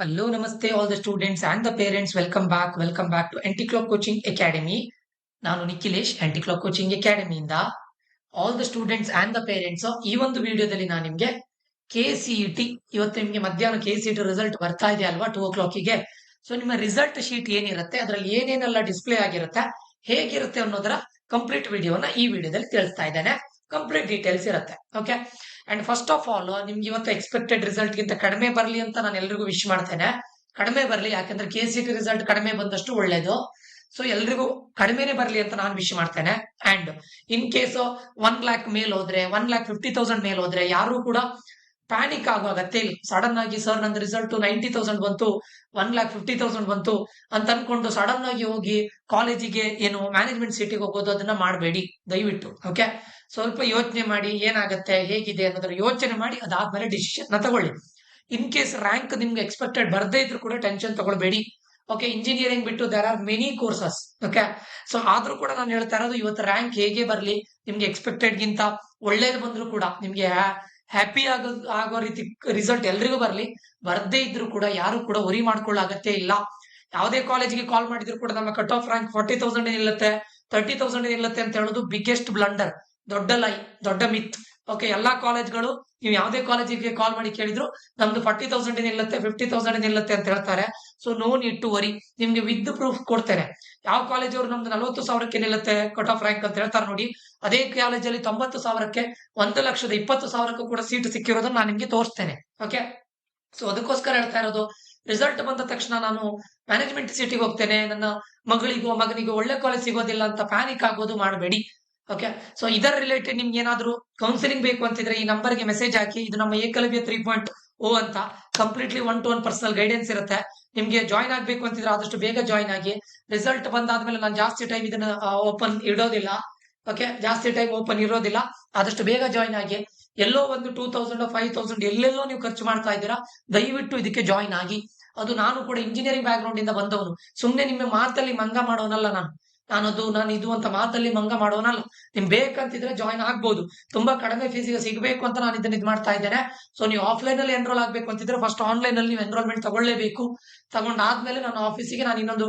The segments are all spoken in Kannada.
Hello, namaste, all the students and the parents. Welcome back to Anti-Clock Coaching Academy. ನಾನು ನಿಖಿಲೇಶ್ ಆಂಟಿ-ಕ್ಲಾಕ್ ಕೋಚಿಂಗ್ ಅಕಾಡೆಮಿಯಿಂದ all the students and the parents ಈ ಒಂದು ವಿಡಿಯೋದಲ್ಲಿ ನಾನು ನಿಮಗೆ KCET ಇವತ್ತು ನಿಮಗೆ ಮಧ್ಯಾಹ್ನ KCET ರಿಸಲ್ಟ್ ಬರ್ತಾ ಇದೆ ಅಲ್ವಾ 2 o'clockಗೆ. ಸೊ ನಿಮ್ಮ ರಿಸಲ್ಟ್ ಶೀಟ್ ಏನಿರುತ್ತೆ ಅದರಲ್ಲಿ ಏನೇನೆಲ್ಲ ಡಿಸ್ಪ್ಲೇ ಆಗಿರುತ್ತೆ ಹೇಗಿರುತ್ತೆ ಅನ್ನೋದರ ಕಂಪ್ಲೀಟ್ ವಿಡಿಯೋನ ಈ ವಿಡಿಯೋದಲ್ಲಿ ತಿಳಿಸ್ತಾ ಇದ್ದೇನೆ. ಕಂಪ್ಲೀಟ್ ಡೀಟೇಲ್ಸ್ ಇರುತ್ತೆ. Okay, and first of all ನಿಮ್ಗೆ ಇವತ್ತು ಎಕ್ಸ್ಪೆಕ್ಟೆಡ್ ರಿಸಲ್ಟ್ ಗಿಂತ ಕಡಿಮೆ ಬರಲಿ ಅಂತ ನಾನು ಎಲ್ರಿಗೂ ವಿಶ್ ಮಾಡ್ತೇನೆ. ಕಡಿಮೆ ಬರಲಿ, ಯಾಕಂದ್ರೆ KCET ರಿಸಲ್ಟ್ ಕಡಿಮೆ ಬಂದಷ್ಟು ಒಳ್ಳೇದು. ಸೊ ಎಲ್ರಿಗೂ ಕಡಿಮೆನೆ ಬರಲಿ ಅಂತ ನಾನು ವಿಶ್ ಮಾಡ್ತೇನೆ. ಅಂಡ್ ಇನ್ ಕೇಸ್ 1 lakh ಮೇಲ್ ಹೋದ್ರೆ 1,50,000 ಮೇಲ್ ಹೋದ್ರೆ ಯಾರು ಕೂಡ ಪ್ಯಾನಿಕ್ ಆಗೋ ಅಗತ್ಯ ಇಲ್ಲ. ಸಡನ್ ಆಗಿ ಸರ್ ನಂದು ರಿಸಲ್ಟ್ 90,000 ಬಂತು, 1,50,000 ಬಂತು ಅಂತ ಅನ್ಕೊಂಡು ಸಡನ್ ಆಗಿ ಹೋಗಿ ಕಾಲೇಜಿಗೆ ಏನು ಮ್ಯಾನೇಜ್ಮೆಂಟ್ ಸೀಟಿಗೆ ಹೋಗೋದು ಅದನ್ನ ಮಾಡಬೇಡಿ ದಯವಿಟ್ಟು. ಓಕೆ, ಸ್ವಲ್ಪ ಯೋಚನೆ ಮಾಡಿ ಏನಾಗುತ್ತೆ ಹೇಗಿದೆ ಅನ್ನೋದ್ರ ಯೋಚನೆ ಮಾಡಿ ಅದಾದ್ಮೇಲೆ ಡಿಸಿಷನ್ ನ ತಗೊಳ್ಳಿ. ಇನ್ ಕೇಸ್ ರ್ಯಾಂಕ್ ನಿಮ್ಗೆ ಎಕ್ಸ್ಪೆಕ್ಟೆಡ್ ಬರ್ದೇ ಇದ್ರು ಕೂಡ ಟೆನ್ಷನ್ ತಗೊಳ್ಬೇಡಿ. ಓಕೆ, ಇಂಜಿನಿಯರಿಂಗ್ ಬಿಟ್ಟು there are many courses. Okay, so ಆದ್ರೂ ಕೂಡ ನಾನು ಹೇಳ್ತಾ ಇರೋದು ಇವತ್ತು ರ್ಯಾಂಕ್ ಹೇಗೆ ಬರ್ಲಿ, ನಿಮ್ಗೆ ಎಕ್ಸ್ಪೆಕ್ಟೆಡ್ ಗಿಂತ ಒಳ್ಳೇದು ಬಂದ್ರು ಕೂಡ ನಿಮ್ಗೆ ಹ್ಯಾಪಿ ಆಗೋ ರೀತಿ ರಿಸಲ್ಟ್ ಎಲ್ರಿಗೂ ಬರ್ಲಿ. ಬರ್ದೇ ಇದ್ರು ಕೂಡ ಯಾರು ಕೂಡ ವರಿ ಮಾಡ್ಕೊಳ್ಳೋ ಅಗತ್ಯ ಇಲ್ಲ. ಯಾವುದೇ ಕಾಲೇಜಿಗೆ ಕಾಲ್ ಮಾಡಿದ್ರು ಕೂಡ ನಮ್ಮ ಕಟ್ ಆಫ್ ರ್ಯಾಂಕ್ 40,000 ನಿಲ್ಲುತ್ತೆ, 30,000 ನಿಲ್ಲುತ್ತೆ ಅಂತ ಹೇಳೋದು ಬಿಗ್ಗೆಸ್ಟ್ ಬ್ಲಂಡರ್, ದೊಡ್ಡ ಲೈ, ದೊಡ್ಡ ಮಿತ್. ಓಕೆ, ಎಲ್ಲಾ ಕಾಲೇಜ್ಗಳು ನೀವು ಯಾವುದೇ ಕಾಲೇಜಿಗೆ ಕಾಲ್ ಮಾಡಿ ಕೇಳಿದ್ರು ನಮ್ದು 40,000 ನಿಲ್ಲುತ್ತೆ, 50,000 ನಿಲ್ಲುತ್ತೆ ಅಂತ ಹೇಳ್ತಾರೆ. So no need to worry, ನಿಮ್ಗೆ ವಿತ್ ಪ್ರೂಫ್ ಕೊಡ್ತೇನೆ. ಯಾವ ಕಾಲೇಜ್ ಅವರು ನಮ್ದು 40,000ಕ್ಕೆ ನಿಲ್ಲುತ್ತೆ ಕಟ್ ಆಫ್ ರ್ಯಾಂಕ್ ಅಂತ ಹೇಳ್ತಾರೆ ನೋಡಿ, ಅದೇ ಕಾಲೇಜಲ್ಲಿ 90,000ಕ್ಕೆ 1,20,000ಕ್ಕೂ ಕೂಡ ಸೀಟ್ ಸಿಕ್ಕಿರೋದನ್ನ ನಾನು ನಿಮ್ಗೆ ತೋರಿಸ್ತೇನೆ. ಓಕೆ, ಸೊ ಅದಕ್ಕೋಸ್ಕರ ಹೇಳ್ತಾ ಇರೋದು, ರಿಸಲ್ಟ್ ಬಂದ ತಕ್ಷಣ ನಾನು ಮ್ಯಾನೇಜ್ಮೆಂಟ್ ಸೀಟಿಗೆ ಹೋಗ್ತೇನೆ, ನನ್ನ ಮಗಳಿಗೋ ಮಗನಿಗೋ ಒಳ್ಳೆ ಕಾಲೇಜ್ ಸಿಗೋದಿಲ್ಲ ಅಂತ ಪ್ಯಾನಿಕ್ ಆಗೋದು ಮಾಡಬೇಡಿ. ಓಕೆ, ಸೊ ಇದರ ರಿಲೇಟೆಡ್ ನಿಮ್ಗೆ ಏನಾದ್ರು ಕೌನ್ಸಿಲಿಂಗ್ ಬೇಕು ಅಂತಿದ್ರೆ ಈ ನಂಬರ್ಗೆ ಮೆಸೇಜ್ ಹಾಕಿ. ಇದು ನಮ್ಮ ಏಕಲವ್ಯ 3.0 ಅಂತ ಕಂಪ್ಲೀಟ್ಲಿ 1-to-1 ಪರ್ಸನಲ್ ಗೈಡೆನ್ಸ್ ಇರುತ್ತೆ. ನಿಮ್ಗೆ ಜಾಯ್ನ್ ಆಗ್ಬೇಕು ಅಂತಿದ್ರೆ ಆದಷ್ಟು ಬೇಗ ಜಾಯ್ನ್ ಆಗಿ. ರಿಸಲ್ಟ್ ಬಂದಾದ್ಮೇಲೆ ನಾನು ಜಾಸ್ತಿ ಟೈಮ್ ಇದನ್ನ ಓಪನ್ ಇಡೋದಿಲ್ಲ. ಓಕೆ, ಜಾಸ್ತಿ ಟೈಮ್ ಓಪನ್ ಇರೋದಿಲ್ಲ, ಆದಷ್ಟು ಬೇಗ ಜಾಯ್ನ್ ಆಗಿ. ಎಲ್ಲೋ ಒಂದು 2,000 5,000 ಎಲ್ಲೆಲ್ಲೋ ನೀವು ಖರ್ಚು ಮಾಡ್ತಾ ಇದ್ದೀರಾ, ದಯವಿಟ್ಟು ಇದಕ್ಕೆ ಜಾಯ್ನ್ ಆಗಿ. ಅದು ನಾನು ಕೂಡ ಇಂಜಿನಿಯರಿಂಗ್ ಬ್ಯಾಕ್ ಗ್ರೌಂಡ್ ಇಂದ ಬಂದವನು, ಸುಮ್ನೆ ನಿಮ್ಮ ಮಾತಲ್ಲಿ ಮಂಗ ಮಾಡೋನಲ್ಲ. ನಾನು ಇದು ಅಂತ ಮಾತಲ್ಲಿ ಮಂಗ ಮಾಡೋನಲ್ಲ. ನಿಮ್ ಬೇಕಂತಿದ್ರೆ ಜಾಯ್ನ್ ಆಗ್ಬೋದು. ತುಂಬಾ ಕಡಿಮೆ ಫೀಸಿಗೆ ಸಿಗಬೇಕು ಅಂತ ನಾನು ಇದನ್ನ ಮಾಡ್ತಾ ಇದ್ದೇನೆ. ಸೊ ನೀವು ಆಫ್ಲೈನ್ ಅಲ್ಲಿ ಎನ್ರೋಲ್ ಆಗ್ಬೇಕು ಅಂತಿದ್ರೆ ಫಸ್ಟ್ ಆನ್ಲೈನ್ ಅಲ್ಲಿ ನೀವು ಎನ್ರೋಲ್ಮೆಂಟ್ ತಗೊಳ್ಳೇಬೇಕು. ತಗೊಂಡಾದ್ಮೇಲೆ ನಾನು ಆಫೀಸಿಗೆ ನಾನು ಇನ್ನೊಂದು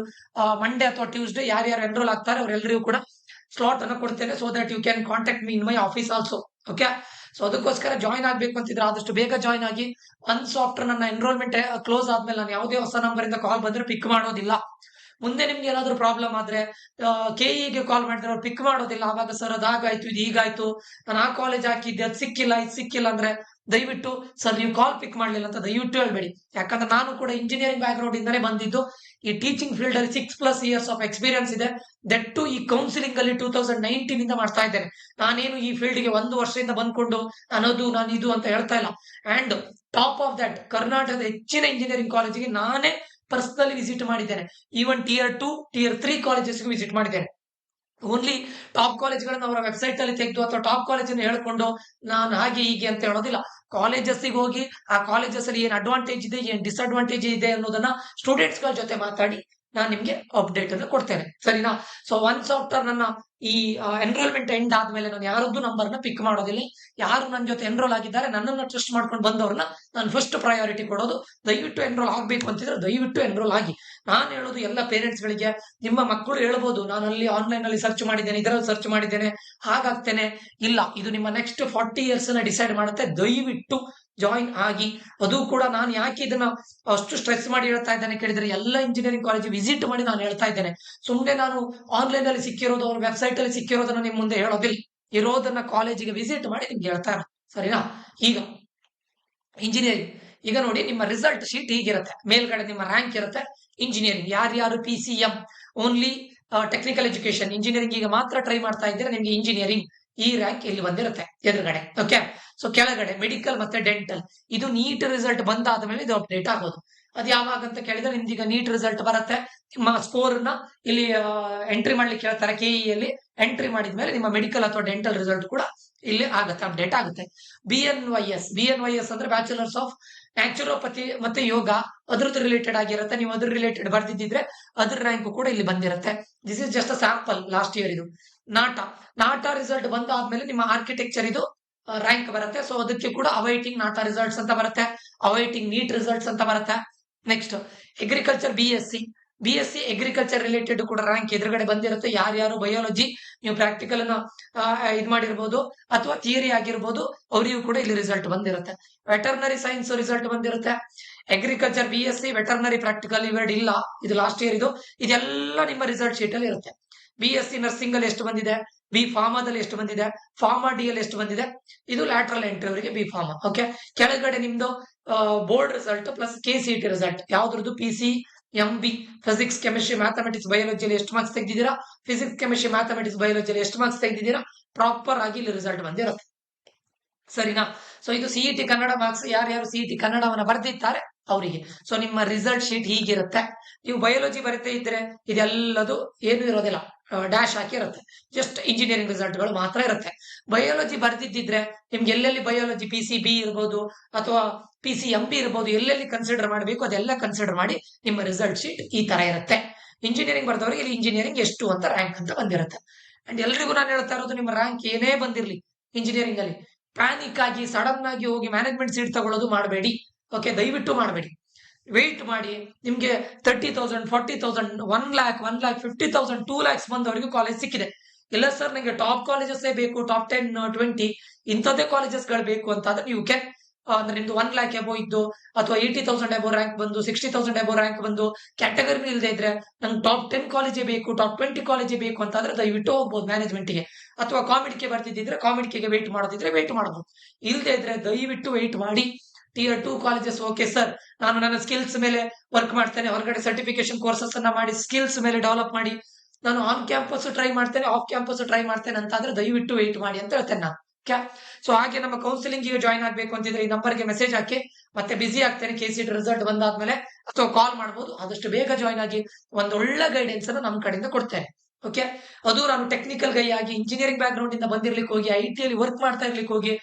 ಮಂಡೇ ಅಥವಾ ಟ್ಯೂಸ್ಡೇ ಯಾರ್ಯಾರು ಎನ್ರೋಲ್ ಆಗ್ತಾರೆ ಅವರೆಲ್ಲರಿಗೂ ಕೂಡ ಸ್ಲಾಟ್ ಅನ್ನು ಕೊಡ್ತೇನೆ. So that you can contact me in my office also. Okay, so ಅದಕ್ಕೋಸ್ಕರ ಜಾಯ್ನ್ ಆಗ್ಬೇಕು ಅಂತಿದ್ರೆ ಆದಷ್ಟು ಬೇಗ ಜಾಯ್ನ್ ಆಗಿ. ಒನ್ಸ್ ಆಫ್ಟರ್ ನನ್ನ ಎನ್ರೋಲ್ಮೆಂಟ್ ಕ್ಲೋಸ್ ಆದ್ಮೇಲೆ ನಾನು ಯಾವುದೇ ಹೊಸ ನಂಬರ್ ಇಂದ ಕಾಲ್ ಬಂದ್ರೆ ಪಿಕ್ ಮಾಡೋದಿಲ್ಲ. ಮುಂದೆ ನಿಮ್ಗೆ ಏನಾದ್ರು ಪ್ರಾಬ್ಲಮ್ ಆದ್ರೆ KEಗೆ ಕಾಲ್ ಮಾಡಿದ್ರೆ ಅವ್ರು ಪಿಕ್ ಮಾಡೋದಿಲ್ಲ. ಅವಾಗ ಸರ್ ಅದಾಗಾಯ್ತು, ಇದು ಹೀಗಾಯ್ತು, ನಾನು ಆ ಕಾಲೇಜ್ ಹಾಕಿದ್ದೆ ಅದು ಸಿಕ್ಕಿಲ್ಲ, ಇದು ಸಿಕ್ಕಿಲ್ಲ ಅಂದ್ರೆ ದಯವಿಟ್ಟು ಸರ್ ನೀವು ಕಾಲ್ ಪಿಕ್ ಮಾಡ್ಲಿಲ್ಲ ಅಂತ ದಯವಿಟ್ಟು ಹೇಳ್ಬೇಡಿ. ಯಾಕಂದ್ರೆ ನಾನು ಕೂಡ ಇಂಜಿನಿಯರಿಂಗ್ ಬ್ಯಾಕ್ ಗ್ರೌಂಡ್ ಇಂದಾನೆ ಬಂದಿದ್ದು. ಈ ಟೀಚಿಂಗ್ ಫೀಲ್ಡ್ ಅಲ್ಲಿ 6+ ಇಯರ್ಸ್ ಆಫ್ ಎಕ್ಸ್ಪೀರಿಯನ್ಸ್ ಇದೆ. ದಟ್ ಟು ಈ ಕೌನ್ಸಿಲಿಂಗ್ ಅಲ್ಲಿ 2019 ಇಂದ ಮಾಡ್ತಾ ಇದ್ದೇನೆ. ನಾನೇನು ಈ ಫೀಲ್ಡ್ ಗೆ 1 ವರ್ಷದಿಂದ ಬಂದ್ಕೊಂಡು ನಾನು ಇದು ಅಂತ ಹೇಳ್ತಾ ಇಲ್ಲ. ಅಂಡ್ ಟಾಪ್ ಆಫ್ ದಟ್ ಕರ್ನಾಟಕದ ಹೆಚ್ಚಿನ ಇಂಜಿನಿಯರಿಂಗ್ ಕಾಲೇಜಿಗೆ ನಾನೇ ಪರ್ಸನಲಿ ವಿಸಿಟ್ ಮಾಡಿದ್ದೇನೆ. ಈವನ್ Tier 2 Tier 3 ಕಾಲೇಜಸ್ಗೆ ವಿಸಿಟ್ ಮಾಡಿದ್ದೇನೆ. ಓನ್ಲಿ ಟಾಪ್ ಕಾಲೇಜ್ಗಳನ್ನ ಅವರ ವೆಬ್ಸೈಟ್ ಅಲ್ಲಿ ತೆಗೆದು ಅಥವಾ ಟಾಪ್ ಕಾಲೇಜ್ ಅನ್ನು ಹೇಳ್ಕೊಂಡು ನಾನು ಹಾಗೆ ಹೀಗೆ ಅಂತ ಹೇಳೋದಿಲ್ಲ. ಕಾಲೇಜಸ್ಗೆ ಹೋಗಿ ಆ ಕಾಲೇಜಸ್ ಅಲ್ಲಿ ಏನ್ ಅಡ್ವಾಂಟೇಜ್ ಇದೆ, ಏನ್ ಡಿಸ್ಅಡ್ವಾಂಟೇಜ್ ಇದೆ ಅನ್ನೋದನ್ನ ಸ್ಟೂಡೆಂಟ್ಸ್ ಗಳ ಜೊತೆ ಮಾತಾಡಿ ನಾನು ನಿಮ್ಗೆ ಅಪ್ಡೇಟ್ ಅನ್ನು ಕೊಡ್ತೇನೆ, ಸರಿನಾ? ಸೊ ಒನ್ಸ್ ಆಫ್ಟರ್ ನನ್ನ ಈ ಎನ್ರೋಲ್ಮೆಂಟ್ ಎಂಡ್ ಆದ್ಮೇಲೆ ನಾನು ಯಾರದ್ದು ನಂಬರ್ನ ಪಿಕ್ ಮಾಡೋದಿಲ್ಲ. ಯಾರು ನನ್ನ ಜೊತೆ ಎನ್ರೋಲ್ ಆಗಿದ್ದಾರೆ, ನನ್ನನ್ನು ಟ್ರಸ್ಟ್ ಮಾಡ್ಕೊಂಡು ಬಂದವ್ರನ್ನ ನಾನು ಫಸ್ಟ್ ಪ್ರಯಾರಿಟಿ ಕೊಡೋದು. ದಯವಿಟ್ಟು ಎನ್ರೋಲ್ ಆಗ್ಬೇಕು ಅಂತಿದ್ರೆ ದಯವಿಟ್ಟು ಎನ್ರೋಲ್ ಆಗಿ. ನಾನು ಹೇಳೋದು ಎಲ್ಲ ಪೇರೆಂಟ್ಸ್ ಗಳಿಗೆ, ನಿಮ್ಮ ಮಕ್ಕಳು ಹೇಳ್ಬೋದು ನಾನು ಅಲ್ಲಿ ಆನ್ಲೈನ್ ಅಲ್ಲಿ ಸರ್ಚ್ ಮಾಡಿದ್ದೇನೆ, ಇದರಲ್ಲಿ ಸರ್ಚ್ ಮಾಡಿದ್ದೇನೆ, ಹಾಗಾಗ್ತೇನೆ. ಇಲ್ಲ, ಇದು ನಿಮ್ಮ ನೆಕ್ಸ್ಟ್ 40 years ಡಿಸೈಡ್ ಮಾಡುತ್ತೆ. ದಯವಿಟ್ಟು ಜಾಯಿನ್ ಆಗಿ. ಅದು ಕೂಡ ನಾನು ಯಾಕೆ ಇದನ್ನ ಅಷ್ಟು ಸ್ಟ್ರೆಸ್ ಮಾಡಿ ಹೇಳ್ತಾ ಇದ್ದೇನೆ ಕೇಳಿದ್ರೆ, ಎಲ್ಲ ಇಂಜಿನಿಯರಿಂಗ್ ಕಾಲೇಜ್ ವಿಸಿಟ್ ಮಾಡಿ ನಾನು ಹೇಳ್ತಾ ಇದ್ದೇನೆ. ಸುಮ್ಮನೆ ನಾನು ಆನ್ಲೈನ್ ಅಲ್ಲಿ ಸಿಕ್ಕಿರೋದು, ಅವ್ರ ವೆಬ್ಸೈಟ್ ಅಲ್ಲಿ ಸಿಕ್ಕಿರೋದನ್ನ ನಿಮ್ ಮುಂದೆ ಹೇಳೋದಿಲ್ಲ. ಇರೋದನ್ನ ಕಾಲೇಜಿಗೆ ವಿಸಿಟ್ ಮಾಡಿ ನಿಮ್ಗೆ ಹೇಳ್ತಾ ಇರೋದು, ಸರಿನಾ? ಈಗ ಇಂಜಿನಿಯರಿಂಗ್, ಈಗ ನೋಡಿ ನಿಮ್ಮ ರಿಸಲ್ಟ್ ಶೀಟ್ ಹೀಗಿರುತ್ತೆ. ಮೇಲ್ಗಡೆ ನಿಮ್ಮ ರ್ಯಾಂಕ್ ಇರುತ್ತೆ. ಇಂಜಿನಿಯರಿಂಗ್ ಯಾರ್ಯಾರು PCM only technical education engineering ಈಗ ಮಾತ್ರ ಟ್ರೈ ಮಾಡ್ತಾ ಇದ್ದೀರಾ, ನಿಮ್ಗೆ ಇಂಜಿನಿಯರಿಂಗ್ ಈ ರ್ಯಾಂಕ್ ಇಲ್ಲಿ ಬಂದಿರುತ್ತೆ ಎದುರುಗಡೆ. ಓಕೆ, ಸೊ ಕೆಳಗಡೆ ಮೆಡಿಕಲ್ ಮತ್ತೆ ಡೆಂಟಲ್. ಇದು ನೀಟ್ ರಿಸಲ್ಟ್ ಬಂದಾದ ಮೇಲೆ ಇದು ಅಪ್ಡೇಟ್ ಆಗೋದು. ಅದು ಯಾವಾಗ ಅಂತ ಕೇಳಿದ್ರೆ, ನಿಮ್ದೀಗ ನೀಟ್ ರಿಸಲ್ಟ್ ಬರುತ್ತೆ, ನಿಮ್ಮ ಸ್ಕೋರ್ ನ ಇಲ್ಲಿ ಎಂಟ್ರಿ ಮಾಡ್ಲಿಕ್ಕೆ ಹೇಳ್ತಾರೆ. KEಯಲ್ಲಿ ಎಂಟ್ರಿ ಮಾಡಿದ್ಮೇಲೆ ನಿಮ್ಮ ಮೆಡಿಕಲ್ ಅಥವಾ ಡೆಂಟಲ್ ರಿಸಲ್ಟ್ ಕೂಡ ಇಲ್ಲಿ ಆಗುತ್ತೆ, ಅಪ್ಡೇಟ್ ಆಗುತ್ತೆ. BNYS ಅಂದ್ರೆ ಬ್ಯಾಚುಲರ್ಸ್ ಆಫ್ ನ್ಯಾಚುರೋಪತಿ ಮತ್ತೆ ಯೋಗ, ಅದ್ರದ್ದು ರಿಲೇಟೆಡ್ ಆಗಿರುತ್ತೆ. ನೀವು ಅದ್ರ ರಿಲೇಟೆಡ್ ಬರ್ದಿದ್ದಿದ್ರೆ ಅದ್ರ ರ್ಯಾಂಕ್ ಕೂಡ ಇಲ್ಲಿ ಬಂದಿರುತ್ತೆ. This is just a sample last year ಇದು. ನಾಟ ರಿಸಲ್ಟ್ ಬಂದಾದ್ಮೇಲೆ ನಿಮ್ಮ ಆರ್ಕಿಟೆಕ್ಚರ್ ಇದು ರ್ಯಾಂಕ್ ಬರುತ್ತೆ. ಸೊ ಅದಕ್ಕೆ ಕೂಡ ಅವೈಟಿಂಗ್ ನಾಟಾ ರಿಸಲ್ಟ್ಸ್ ಅಂತ ಬರುತ್ತೆ, ಅವೈಟಿಂಗ್ ನೀಟ್ ರಿಸಲ್ಟ್ಸ್ ಅಂತ ಬರುತ್ತೆ. Next agriculture B S C agriculture related ಕೂಡ ರ್ಯಾಂಕ್ ಎದುರುಗಡೆ ಬಂದಿರುತ್ತೆ. ಯಾರ್ಯಾರು ಬಯಾಲಜಿ ನೀವು ಪ್ರಾಕ್ಟಿಕಲ್ ಅನ್ನ ಇದು ಮಾಡಿರ್ಬೋದು ಅಥವಾ ಥಿಯರಿ ಆಗಿರ್ಬೋದು, ಅವರಿಗೂ ಕೂಡ ಇಲ್ಲಿ ರಿಸಲ್ಟ್ ಬಂದಿರುತ್ತೆ. ವೆಟರ್ನರಿ ಸೈನ್ಸ್ ರಿಸಲ್ಟ್ ಬಂದಿರುತ್ತೆ. ಅಗ್ರಿಕಲ್ಚರ್ ಬಿ.ಎಸ್.ಸಿ ವೆಟರ್ನರಿ ಪ್ರಾಕ್ಟಿಕಲ್ ಇವೆರಡು ಇಲ್ಲ, ಇದು ಲಾಸ್ಟ್ ಇಯರ್ ಇದೆಲ್ಲ ನಿಮ್ಮ ರಿಸಲ್ಟ್ ಶೀಟ್ ಅಲ್ಲಿ ಇರುತ್ತೆ. ಬಿ.ಎಸ್.ಸಿ ನರ್ಸಿಂಗ್ ಅಲ್ಲಿ ಎಷ್ಟು ಬಂದಿದೆ, ಬಿ ಫಾರ್ಮಾದಲ್ಲಿ ಎಷ್ಟು ಬಂದಿದೆ, ಫಾರ್ಮಾ ಡಿ ಅಲ್ಲಿ ಎಷ್ಟು ಬಂದಿದೆ, ಇದು ಲ್ಯಾಟ್ರಲ್ ಎಂಟ್ರಿ ಅವರಿಗೆ ಬಿ ಫಾರ್ಮಾ. ಓಕೆ, ಕೆಳಗಡೆ ನಿಮ್ದು board result plus KCET result ಯಾವ್ದ್ರದ್ದು PCMB ಫಿಸಿಕ್ಸ್ ಕೆಮಿಸ್ಟ್ರಿ ಮ್ಯಾಥಮೆಟಿಕ್ಸ್ ಬಯಾಲಜಿಯಲ್ಲಿ ಎಷ್ಟು ಮಾರ್ಕ್ಸ್ ತೆಗೆದಿದ್ದೀರಾ, ಫಿಸಿಕ್ಸ್ ಕೆಮಿಸ್ಟ್ರಿ ಮ್ಯಾಥಮೆಟಿಕ್ಸ್ ಬಯಾಲಜಿಯಲ್ಲಿ ಎಷ್ಟು ಮಾರ್ಕ್ಸ್ ತೆಗೆದಿದ್ದೀರಾ, ಪ್ರಾಪರ್ ಆಗಿ ಇಲ್ಲಿ ರಿಸಲ್ಟ್ ಬಂದಿರುತ್ತೆ. ಸರಿನಾ? ಸೊ ಇದು CET ಕನ್ನಡ ಮಾರ್ಕ್ಸ್. ಯಾರ್ಯಾರು CET ಕನ್ನಡವನ್ನ ಬರೆದಿದ್ದಾರೆ ಅವರಿಗೆ. ಸೊ ನಿಮ್ಮ ರಿಸಲ್ಟ್ ಶೀಟ್ ಹೀಗಿರುತ್ತೆ. ನೀವು ಬಯಾಲಜಿ ಬರೀತಾ ಇದ್ರೆ ಇದೆಲ್ಲದು ಏನು ಇರೋದಿಲ್ಲ, ಡ್ಯಾಶ್ ಹಾಕಿ ಇರುತ್ತೆ. ಜಸ್ಟ್ ಇಂಜಿನಿಯರಿಂಗ್ ರಿಸಲ್ಟ್ಗಳು ಮಾತ್ರ ಇರುತ್ತೆ. ಬಯಾಲಜಿ ಬರ್ದಿದ್ದಿದ್ರೆ ನಿಮ್ಗೆ ಎಲ್ಲೆಲ್ಲಿ ಬಯಾಲಜಿ PCB ಇರ್ಬೋದು ಅಥವಾ PCMB ಇರ್ಬೋದು, ಎಲ್ಲೆಲ್ಲಿ ಕನ್ಸಿಡರ್ ಮಾಡಬೇಕು ಅದೆಲ್ಲ ಕನ್ಸಿಡರ್ ಮಾಡಿ ನಿಮ್ಮ ರಿಸಲ್ಟ್ ಶೀಟ್ ಈ ತರ ಇರುತ್ತೆ. ಇಂಜಿನಿಯರಿಂಗ್ ಬರ್ದವ್ರಿಗೆ ಇಲ್ಲಿ ಇಂಜಿನಿಯರಿಂಗ್ ಎಷ್ಟು ಅಂತ ರ್ಯಾಂಕ್ ಅಂತ ಬಂದಿರುತ್ತೆ. ಅಂಡ್ ಎಲ್ರಿಗೂ ನಾನು ಹೇಳ್ತಾ ಇರೋದು, ನಿಮ್ಮ ರ್ಯಾಂಕ್ ಏನೇ ಬಂದಿರ್ಲಿ ಇಂಜಿನಿಯರಿಂಗ್ ಅಲ್ಲಿ ಪ್ಯಾನಿಕ್ ಆಗಿ ಸಡನ್ ಆಗಿ ಹೋಗಿ ಮ್ಯಾನೇಜ್ಮೆಂಟ್ ಸೀಟ್ ತಗೊಳ್ಳೋದು ಮಾಡಬೇಡಿ. ಓಕೆ, ದಯವಿಟ್ಟು ಮಾಡಬೇಡಿ. ವೆಯ್ಟ್ ಮಾಡಿ. ನಿಮ್ಗೆ 30,000 40,000 1,00,000 50,000 2 lakhs ಬಂದವರಿಗೂ ಕಾಲೇಜ್ ಸಿಕ್ಕಿದೆ. ಇಲ್ಲ ಸರ್ ನಂಗೆ ಟಾಪ್ ಕಾಲೇಜಸ್ ಬೇಕು, ಟಾಪ್ 10 20 ಇಂಥದ್ದೇ ಕಾಲೇಜಸ್ ಗಳು ಬೇಕು ಅಂತಾದ್ರೆ ನೀವು ಕ್ಯಾನ್ ಅಂದ್ರೆ ನಿಮ್ದು 1 lakh ಎಬೋ ಇದ್ದು ಅಥವಾ 80,000 ಎಬೋ ರ್ಯಾಂಕ್ ಬಂದು 60,000 ಎಬೋ ರ್ಯಾಂಕ್ ಬಂದು ಕ್ಯಾಟಗರಿ ಇಲ್ಲದೆ ಇದ್ರೆ ನಂಗೆ ಟಾಪ್ 10 ಕಾಲೇಜೇ ಬೇಕು, ಟಾಪ್ 20 ಕಾಲೇಜೇ ಬೇಕು ಅಂತಾದ್ರೆ ದಯವಿಟ್ಟು ಹೋಗ್ಬೋದು ಮ್ಯಾನೇಜ್ಮೆಂಟ್ಗೆ. ಅಥವಾ ಕಾಮಿಡಿಗೆ ಬರ್ತಿದ್ದಿದ್ರೆ ಕಾಮಿಡಿಗೆ ವೆಯ್ಟ್ ಮಾಡೋದಿದ್ರೆ ವೆಯ್ಟ್ ಮಾಡಬಹುದು. ಇಲ್ಲದೆ ಇದ್ರೆ ದಯವಿಟ್ಟು ವೆಯ್ಟ್ ಮಾಡಿ. Tier 2 ಕಾಲೇಜಸ್ ಓಕೆ ಸರ್, ನಾನು ನನ್ನ ಸ್ಕಿಲ್ಸ್ ಮೇಲೆ ವರ್ಕ್ ಮಾಡ್ತೇನೆ, ಹೊರಗಡೆ ಸರ್ಟಿಫಿಕೇಶನ್ ಕೋರ್ಸಸ್ ಅನ್ನ ಮಾಡಿ ಸ್ಕಿಲ್ಸ್ ಮೇಲೆ ಡೆವಲಪ್ ಮಾಡಿ ನಾನು ಆನ್ ಕ್ಯಾಂಪಸ್ ಟ್ರೈ ಮಾಡ್ತೇನೆ, ಆಫ್ ಕ್ಯಾಂಪಸ್ ಟ್ರೈ ಮಾಡ್ತೇನೆ ಅಂತಾದ್ರೆ ದಯವಿಟ್ಟು ವೆಯ್ಟ್ ಮಾಡಿ ಅಂತ ಹೇಳ್ತೇನೆ ನಾನು. ಸೊ ಹಾಗೆ ನಮ್ಮ ಕೌನ್ಸಿಲಿಂಗ್ ಗೆ ಜಾಯ್ನ್ ಆಗ್ಬೇಕು ಅಂತಿದ್ರೆ ಈ ನಂಬರ್ಗೆ ಮೆಸೇಜ್ ಹಾಕಿ, ಮತ್ತೆ ಬಿಸಿ ಆಗ್ತೇನೆ KCET ರಿಸಲ್ಟ್ ಬಂದಾದ್ಮೇಲೆ, ಅಥವಾ ಕಾಲ್ ಮಾಡಬಹುದು. ಆದಷ್ಟು ಬೇಗ ಜಾಯ್ನ್ ಆಗಿ ಒಂದು ಒಳ್ಳೆ ಗೈಡೆನ್ಸ್ ಅನ್ನು ನಮ್ಮ ಕಡೆಯಿಂದ ಕೊಡ್ತೇನೆ. ಓಕೆ, ಅದು ನಾನು ಟೆಕ್ನಿಕಲ್ ಗೈ ಆಗಿ ಇಂಜಿನಿಯರಿಂಗ್ ಬ್ಯಾಕ್ ಗ್ರೌಂಡ್ ಇಂದ ಬಂದಿರ್ಲಿಕ್ಕೆ ಹೋಗಿ IT ಅಲ್ಲಿ ವರ್ಕ್ ಮಾಡ್ತಾ ಇರ್ಲಿಕ್ಕೆ ಹೋಗಿ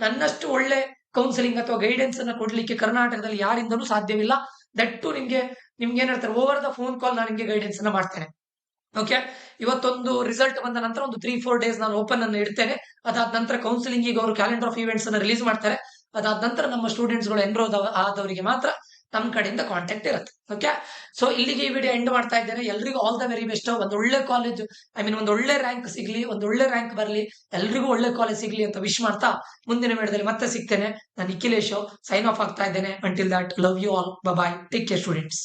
ನನ್ನಷ್ಟು ಒಳ್ಳೆ ಕೌನ್ಸಿಲಿಂಗ್ ಅಥವಾ ಗೈಡೆನ್ಸ್ ಅನ್ನ ಕೊಡ್ಲಿಕ್ಕೆ ಕರ್ನಾಟಕದಲ್ಲಿ ಯಾರಿಂದಲೂ ಸಾಧ್ಯವಿಲ್ಲ. ದಟ್ಟು ನಿಮ್ಗೆ ಏನ್ ಹೇಳ್ತಾರೆ, ಓವರ್ ದ ಫೋನ್ ಕಾಲ್ ನಾನು ನಿಮ್ಗೆ ಗೈಡೆನ್ಸ್ ಅನ್ನ ಮಾಡ್ತೇನೆ. ಓಕೆ, ಇವತ್ತೊಂದು ರಿಸಲ್ಟ್ ಬಂದ ನಂತರ ಒಂದು 3-4 ಡೇಸ್ ನಾನು ಓಪನ್ ಅನ್ನು ಇಡ್ತೇನೆ. ಅದಾದ ನಂತರ ಕೌನ್ಸಿಲಿಂಗ್ ಈಗ ಅವರು ಕ್ಯಾಲೆಂಡರ್ ಆಫ್ ಇವೆಂಟ್ಸ್ ಅನ್ನ ರಿಲೀಸ್ ಮಾಡ್ತಾರೆ. ಅದಾದ ನಂತರ ನಮ್ಮ ಸ್ಟೂಡೆಂಟ್ಸ್ ಗಳು ಎನ್ರೋಲ್ ಆದವರಿಗೆ ಮಾತ್ರ ನಮ್ಮ ಕಡೆಯಿಂದ ಕಾಂಟ್ಯಾಕ್ಟ್ ಇರುತ್ತೆ. ಓಕೆ, ಸೊ ಇಲ್ಲಿಗೆ ಈ ವಿಡಿಯೋ ಎಂಡ್ ಮಾಡ್ತಾ ಇದ್ದೇನೆ. ಎಲ್ರಿಗೂ ಆಲ್ ದ ವೆರಿ ಬೆಸ್ಟ್. ಒಂದು ಒಳ್ಳೆ ಕಾಲೇಜ್, ಒಂದು ಒಳ್ಳೆ ರ್ಯಾಂಕ್ ಸಿಗ್ಲಿ, ಒಂದು ಒಳ್ಳೆ ರ್ಯಾಂಕ್ ಬರಲಿ, ಎಲ್ರಿಗೂ ಒಳ್ಳೆ ಕಾಲೇಜ್ ಸಿಗ್ಲಿ ಅಂತ ವಿಶ್ ಮಾಡ್ತಾ ಮುಂದಿನ ವಿಡಿಯೋದಲ್ಲಿ ಮತ್ತೆ ಸಿಗ್ತೇನೆ. ನಾನು ನಿಖಿಲೇಶ್ ಸೈನ್ ಆಫ್ ಆಗ್ತಾ ಇದ್ದೇನೆ. Until that, love you all, bye, take care students.